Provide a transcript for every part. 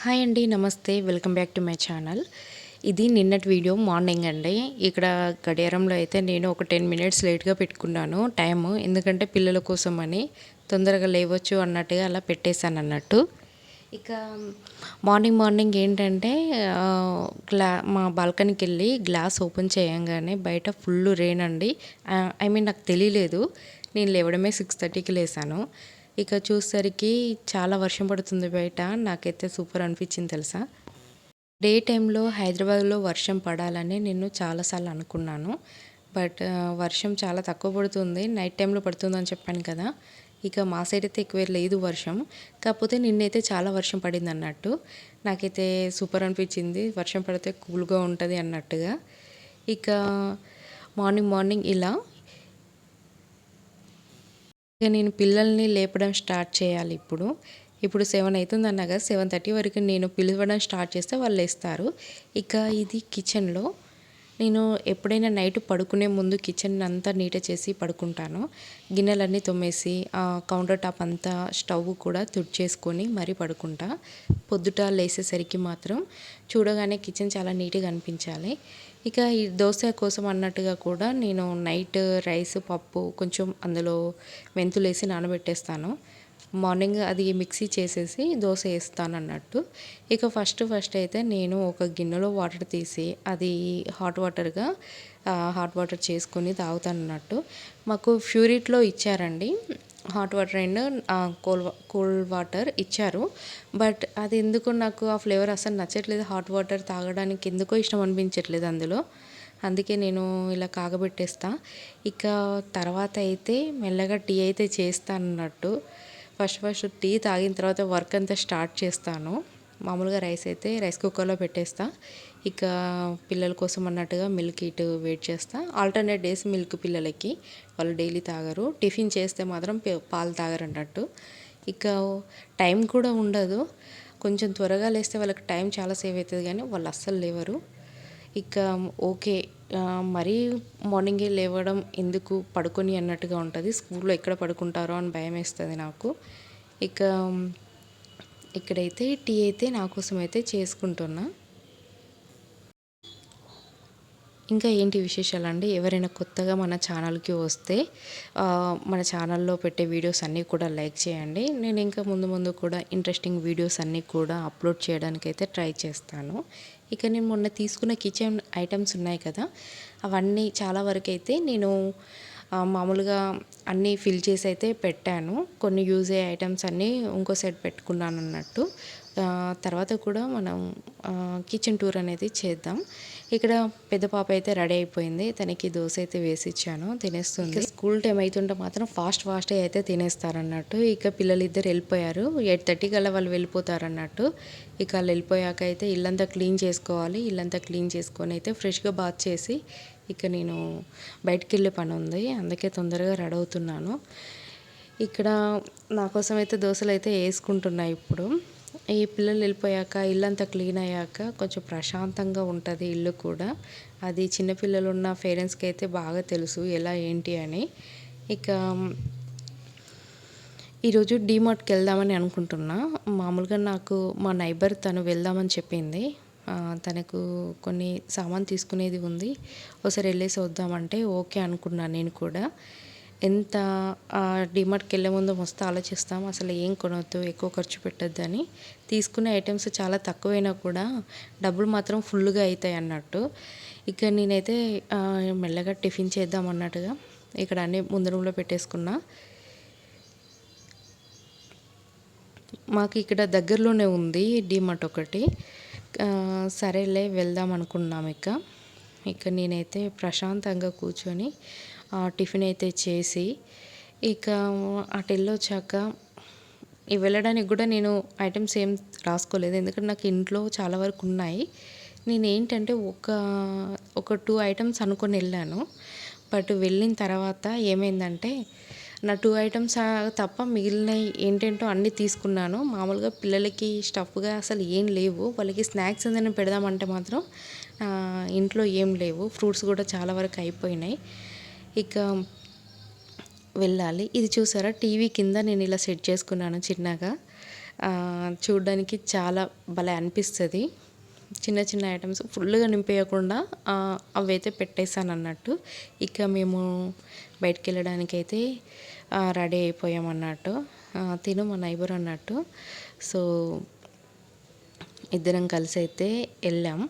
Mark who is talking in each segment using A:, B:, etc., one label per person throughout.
A: Hi అండి, నమస్తే. Welcome back to my channel. ఇది నిన్నటి వీడియో మార్నింగ్ అండి. ఇక్కడ గడియారంలో అయితే నేను ఒక 10 మినిట్స్ లేట్గా పెట్టుకున్నాను టైము. ఎందుకంటే పిల్లల కోసం అని తొందరగా లేవచ్చు అన్నట్టుగా అలా పెట్టేశాను అన్నట్టు. ఇక మార్నింగ్ ఏంటంటే మా బాల్కనీకి వెళ్ళి గ్లాస్ ఓపెన్ చేయంగానే బయట ఫుల్ రెయిన్ అండి. నాకు తెలియలేదు. నేను లేవడమే 6:30కి లేసాను. ఇక చూసేసరికి చాలా వర్షం పడుతుంది బయట. నాకైతే సూపర్ అనిపించింది తెలుసా. డే టైంలో హైదరాబాద్లో వర్షం పడాలని నేను చాలాసార్లు అనుకున్నాను. బట్ వర్షం చాలా తక్కువ పడుతుంది. నైట్ టైంలో పడుతుందని చెప్పాను కదా. ఇక మా సైడ్ అయితే ఎక్కువ లేదు వర్షం. కాకపోతే నిన్నైతే చాలా వర్షం పడింది అన్నట్టు. నాకైతే సూపర్ అనిపించింది. వర్షం పడితే కూల్గా ఉంటుంది అన్నట్టుగా. ఇక మార్నింగ్ ఇలా ఇక నేను పిల్లల్ని లేపడం స్టార్ట్ చేయాలి ఇప్పుడు 7 అవుతుంది అన్నాగా. 7:30 వరకు నేను పిలవడం స్టార్ట్ చేస్తే వాళ్ళు లేస్తారు. ఇక ఇది కిచెన్లో నేను ఎప్పుడైనా నైట్ పడుకునే ముందు కిచెన్ అంతా నీట్ చేసి పడుకుంటాను. గిన్నెలన్నీ తోమేసి కౌంటర్ టాప్ అంతా స్టవ్ కూడా తుడిచేసుకొని మరీ పడుకుంటా. పొద్దుట లేసేసరికి మాత్రం చూడగానే కిచెన్ చాలా నీట్గా అనిపించాలి. ఇక ఈ దోశ కోసం అన్నట్టుగా కూడా నేను నైట్ రైస్ పప్పు కొంచెం అందులో మెంతులు వేసి నానబెట్టేస్తాను. మార్నింగ్ అది మిక్సీ చేసేసి దోశ వేస్తాను అన్నట్టు. ఇక ఫస్ట్ అయితే నేను ఒక గిన్నెలో వాటర్ తీసి అది హాట్ వాటర్ చేసుకొని తాగుతాను అన్నట్టు. మాకు ప్యూరిట్లో ఇచ్చారండి hot water and cool water ఇచ్చారు. బట్ అది ఎందుకో నాకు ఆ ఫ్లేవర్ అసలు నచ్చట్లేదు. హాట్ వాటర్ తాగడానికి ఎందుకో ఇష్టం అనిపించట్లేదు అందులో. అందుకే నేను ఇలా కాగబెట్టేస్తా. ఇక తర్వాత అయితే మెల్లగా టీ అయితే చేస్తాను అన్నట్టు. ఫస్ట్ టీ తాగిన తర్వాత వర్క్ అంతా స్టార్ట్ చేస్తాను. మామూలుగా రైస్ కుక్కర్లో పెట్టేస్తా. ఇక పిల్లల కోసం అన్నట్టుగా మిల్క్ ఇటు వెయిట్ చేస్తా. ఆల్టర్నేట్ డేస్ మిల్క్ పిల్లలకి, వాళ్ళు డైలీ తాగరు. టిఫిన్ చేస్తే మాత్రం పాలు తాగరు అన్నట్టు. ఇక టైం కూడా ఉండదు. కొంచెం త్వరగా లేస్తే వాళ్ళకి టైం చాలా సేవ్ అవుతుంది, కానీ వాళ్ళు అస్సలు లేవరు. ఇక ఓకే, మరీ మార్నింగే లేవడం ఎందుకు, పడుకొని అన్నట్టుగా ఉంటుంది. స్కూల్లో ఎక్కడ పడుకుంటారో అని భయం వేస్తుంది నాకు. ఇక ఇక్కడైతే టీ అయితే నా కోసం అయితే చేసుకుంటున్నా. ఇంకా ఏంటి విశేషాలండి. ఎవరైనా కొత్తగా మన ఛానల్కి వస్తే మన ఛానల్లో పెట్టే వీడియోస్ అన్నీ కూడా లైక్ చేయండి. నేను ఇంకా ముందు కూడా ఇంట్రెస్టింగ్ వీడియోస్ అన్నీ కూడా అప్లోడ్ చేయడానికైతే ట్రై చేస్తాను. ఇక నేను మొన్న తీసుకున్న కిచెన్ ఐటమ్స్ ఉన్నాయి కదా, అవన్నీ చాలా వరకు అయితే నేను మామూలుగా అన్నీ ఫిల్ చేసి అయితే పెట్టాను. కొన్ని యూజ్ అయ్యే ఐటమ్స్ అన్నీ ఇంకో సైడ్ పెట్టుకున్నాను అన్నట్టు. తర్వాత కూడా మనం కిచెన్ టూర్ అనేది చేద్దాం. ఇక్కడ పెద్ద పాప అయితే రెడీ అయిపోయింది. తనకి దోశ అయితే వేసి ఇచ్చాను, తినేస్తుంది. స్కూల్ టైం అవుతుంటే మాత్రం ఫాస్ట్గా అయితే తినేస్తారన్నట్టు. ఇక పిల్లలు ఇద్దరు వెళ్ళిపోయారు. 8:30 కల్లా వాళ్ళు వెళ్ళిపోతారన్నట్టు. ఇక వాళ్ళు వెళ్ళిపోయాక అయితే ఇల్లంతా క్లీన్ చేసుకోవాలి. ఇల్లంతా క్లీన్ చేసుకొని అయితే ఫ్రెష్గా బాత్ చేసి ఇక నేను బయటికి వెళ్ళే పని ఉంది, అందుకే తొందరగా రెడీ అవుతున్నాను. ఇక్కడ నా కోసం అయితే దోశలు అయితే వేసుకుంటున్నాయి. ఇప్పుడు ఈ పిల్లలు వెళ్ళిపోయాక ఇల్లంతా క్లీన్ అయ్యాక కొంచెం ప్రశాంతంగా ఉంటుంది ఇల్లు కూడా. అది చిన్నపిల్లలు ఉన్న పేరెంట్స్కి అయితే బాగా తెలుసు ఎలా ఏంటి అని. ఇక ఈరోజు డీమార్ట్కి వెళ్దామని అనుకుంటున్నా. మామూలుగా నాకు మా నైబర్ తను వెళ్దామని చెప్పింది. తనకు కొన్ని సామాన్ తీసుకునేది ఉంది, ఒకసారి వెళ్ళేసి వద్దామంటే ఓకే అనుకున్నాను నేను కూడా. ఎంత డీమార్ట్కి వెళ్ళే ముందు మస్తు ఆలోచిస్తాం, అసలు ఏం కొనొద్దు, ఎక్కువ ఖర్చు పెట్టొద్దని. తీసుకునే ఐటమ్స్ చాలా తక్కువైనా కూడా డబ్బులు మాత్రం ఫుల్గా అవుతాయి అన్నట్టు. ఇక నేనైతే మెల్లగా టిఫిన్ చేద్దాం అన్నట్టుగా ఇక్కడ అన్నీ ముందు రూమ్లో పెట్టేసుకున్నా. మాకు ఇక్కడ దగ్గరలోనే ఉంది డీమార్ట్ ఒకటి. సరేలే వెళ్దాం అనుకున్నాం. ఇక నేనైతే ప్రశాంతంగా కూర్చొని టిఫిన్ అయితే చేసి ఇక అటు వెళ్ళొచ్చాక వెళ్ళడానికి కూడా నేను ఐటమ్స్ ఏం రాసుకోలేదు, ఎందుకంటే నాకు ఇంట్లో చాలా వరకు ఉన్నాయి. నేను ఏంటంటే ఒక 2 ఐటమ్స్ అనుకొని వెళ్ళాను. బట్ వెళ్ళిన తర్వాత ఏమైందంటే నా 2 ఐటమ్స్ తప్ప మిగిలినవి ఏంటేంటో అన్నీ తీసుకున్నాను. మామూలుగా పిల్లలకి స్టఫ్గా అసలు ఏం లేవు. వాళ్ళకి స్నాక్స్ ఏదైనా పెడదామంటే మాత్రం ఇంట్లో ఏం లేవు. ఫ్రూట్స్ కూడా చాలా వరకు అయిపోయినాయి. ఇక వెళ్ళాలి. ఇది చూసారా, టీవీ కింద నేను ఇలా సెట్ చేసుకున్నాను చిన్నగా. చూడ్డానికి చాలా భలే అనిపిస్తుంది. చిన్న చిన్న ఐటమ్స్ ఫుల్గా నింపేయకుండా అవైతే పెట్టేశాను అన్నట్టు. ఇక మేము బయటికి వెళ్ళడానికైతే రెడీ అయిపోయామన్నట్టు. తిను మా నైబర్ అన్నట్టు. సో ఇద్దరం కలిసి అయితే వెళ్ళాం.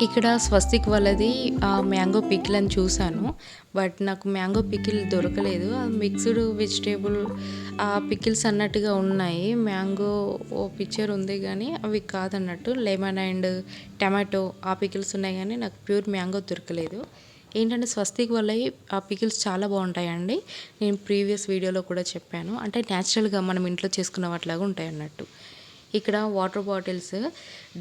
A: ఇక్కడ స్వస్తిక్ వాళ్ళది మ్యాంగో పికిల్ అని చూశాను. బట్ నాకు మ్యాంగో పికిల్ దొరకలేదు. మిక్స్డ్ వెజిటేబుల్ పికిల్స్ అన్నట్టుగా ఉన్నాయి. మ్యాంగో పిక్చర్ ఉంది కానీ అవి కాదన్నట్టు. లెమన్ అండ్ టమాటో ఆ పికిల్స్ ఉన్నాయి కానీ నాకు ప్యూర్ మ్యాంగో దొరకలేదు. ఏంటంటే స్వస్తిక్ వాళ్ళవి ఆ పికిల్స్ చాలా బాగుంటాయండి. నేను ప్రీవియస్ వీడియోలో కూడా చెప్పాను. అంటే న్యాచురల్గా మనం ఇంట్లో చేసుకున్న వాటిలాగా ఉంటాయి అన్నట్టు. ఇక్కడ వాటర్ బాటిల్స్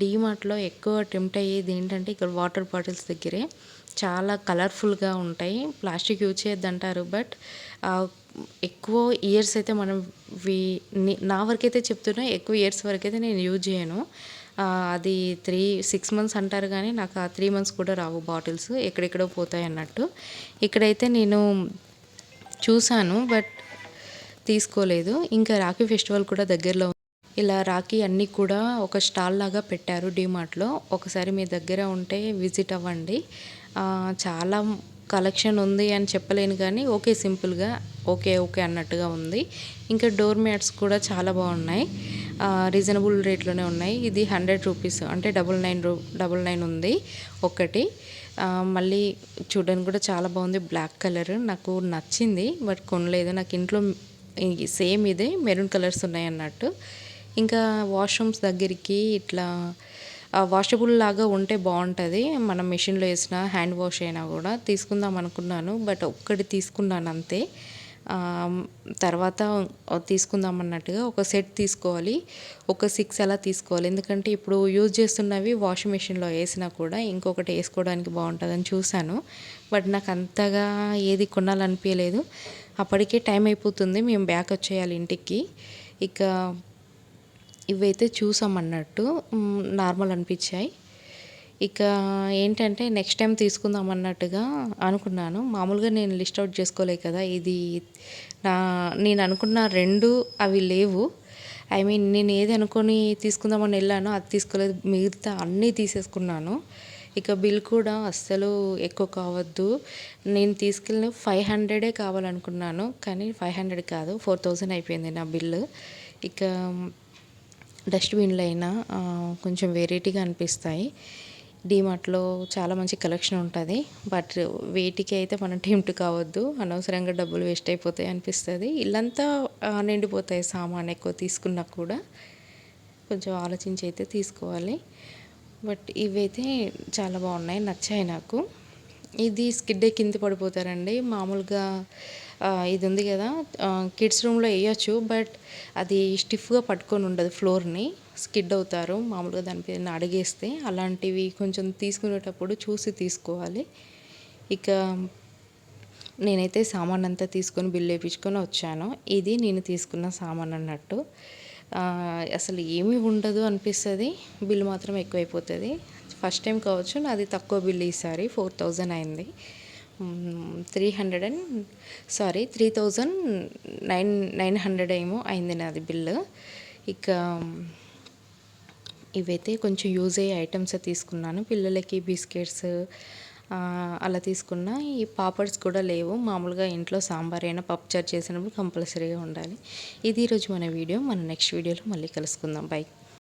A: డీమార్ట్లో ఎక్కువ టెంప్ట్ అయ్యేది ఏంటంటే ఇక్కడ వాటర్ బాటిల్స్ దగ్గరే చాలా కలర్ఫుల్గా ఉంటాయి. ప్లాస్టిక్ యూజ్ చేయొద్దంటారు. బట్ ఎక్కువ ఇయర్స్ అయితే మనం నా వరకైతే చెప్తున్నా, ఎక్కువ ఇయర్స్ వరకైతే నేను యూజ్ చేయను. అది 6 మంత్స్ అంటారు కానీ నాకు ఆ 3 మంత్స్ కూడా రావు బాటిల్స్. ఎక్కడెక్కడో పోతాయి అన్నట్టు. ఇక్కడైతే నేను చూశాను బట్ తీసుకోలేదు. ఇంకా రాఖీ ఫెస్టివల్ కూడా దగ్గరలో ఇలా రాఖీ అన్నీ కూడా ఒక స్టాల్ లాగా పెట్టారు డీమార్ట్లో. ఒకసారి మీ దగ్గర ఉంటే విజిట్ అవ్వండి. చాలా కలెక్షన్ ఉంది అని చెప్పలేను కానీ ఓకే, సింపుల్గా ఓకే అన్నట్టుగా ఉంది. ఇంకా డోర్ మ్యాట్స్ కూడా చాలా బాగున్నాయి. రీజనబుల్ రేట్లోనే ఉన్నాయి. ఇది 100 రూపీస్ అంటే 99 ఉంది ఒకటి. మళ్ళీ చూడడానికి కూడా చాలా బాగుంది. బ్లాక్ కలర్ నాకు నచ్చింది బట్ కొనలేదు. నాకు ఇంట్లో సేమ్ ఇదే మెరూన్ కలర్స్ ఉన్నాయి అన్నట్టు. ఇంకా వాష్రూమ్స్ దగ్గరికి ఇట్లా వాషబుల్ లాగా ఉంటే బాగుంటుంది. మనం మెషిన్లో వేసిన హ్యాండ్ వాష్ అయినా కూడా తీసుకుందాం అనుకున్నాను బట్ ఒక్కటి తీసుకున్నాను అంతే. తర్వాత తీసుకుందాం అన్నట్టుగా ఒక సెట్ తీసుకోవాలి. ఒక 6 అలా తీసుకోవాలి. ఎందుకంటే ఇప్పుడు యూజ్ చేస్తున్నవి వాషింగ్ మెషిన్లో వేసినా కూడా ఇంకొకటి వేసుకోవడానికి బాగుంటుందని చూశాను. బట్ నాకు అంతగా ఏది కొనాలనిపించలేదు. అప్పటికే టైం అయిపోతుంది. మేము బ్యాక్ వచ్చేయాలి ఇంటికి. ఇక ఇవైతే చూసామన్నట్టు నార్మల్ అనిపించాయి. ఇక ఏంటంటే నెక్స్ట్ టైం తీసుకుందాం అన్నట్టుగా అనుకున్నాను. మామూలుగా నేను లిస్ట్ అవుట్ చేసుకోలే కదా. ఇది నేను అనుకున్న 2 అవి లేవు. ఐ మీన్ నేను ఏది అనుకొని తీసుకుందామని వెళ్ళానో అది తీసుకోలేదు. మిగతా అన్నీ తీసేసుకున్నాను. ఇక బిల్ కూడా అస్సలు ఎక్కువ కావద్దు. నేను తీసుకెళ్ళిన 500 కావాలనుకున్నాను కానీ 500 కాదు, 4000 అయిపోయింది నా బిల్లు. ఇక డస్ట్బిన్లు అయినా కొంచెం వెరైటీగా అనిపిస్తాయి. డీమార్ట్లో చాలా మంచి కలెక్షన్ ఉంటుంది. బట్ వీటికి అయితే మనం టెంప్ట్ కావద్దు. అనవసరంగా డబ్బులు వేస్ట్ అయిపోతాయి అనిపిస్తుంది. ఇల్లంతా నిండిపోతాయి సామాన్ ఎక్కువ తీసుకున్నా కూడా. కొంచెం ఆలోచించి అయితే తీసుకోవాలి. బట్ ఇవైతే చాలా బాగున్నాయి, నచ్చాయి నాకు. ఇది స్కిడ్ కింద పడిపోతారండి. మామూలుగా ఇది ఉంది కదా, కిడ్స్ రూమ్లో వేయచ్చు బట్ అది స్టిఫ్గా పట్టుకొని ఉండదు, ఫ్లోర్ని స్కిడ్ అవుతారు మామూలుగా దానిపైన అడిగేస్తే. అలాంటివి కొంచెం తీసుకునేటప్పుడు చూసి తీసుకోవాలి. ఇక నేనైతే సామాన్ అంతా తీసుకొని బిల్ వేయించుకొని వచ్చాను. ఇది నేను తీసుకున్న సామాన్ అన్నట్టు. అసలు ఏమీ ఉండదు అనిపిస్తుంది, బిల్ మాత్రం ఎక్కువైపోతుంది. ఫస్ట్ టైం కావచ్చు నాది తక్కువ బిల్ ఈసారి 4000 అయింది. 3900 ఏమో అయింది నాది బిల్లు. ఇక ఇవైతే కొంచెం యూజ్ అయ్యే ఐటమ్స్ తీసుకున్నాను. పిల్లలకి బిస్కెట్స్ అలా తీసుకున్నా. ఈ పాపడ్స్ కూడా లేవు. మామూలుగా ఇంట్లో సాంబార్ అయినా పప్పుచారు చేసినప్పుడు కంపల్సరీగా ఉండాలి. ఇది ఈరోజు మన వీడియో. మన నెక్స్ట్ వీడియోలో మళ్ళీ కలుసుకుందాం. బై.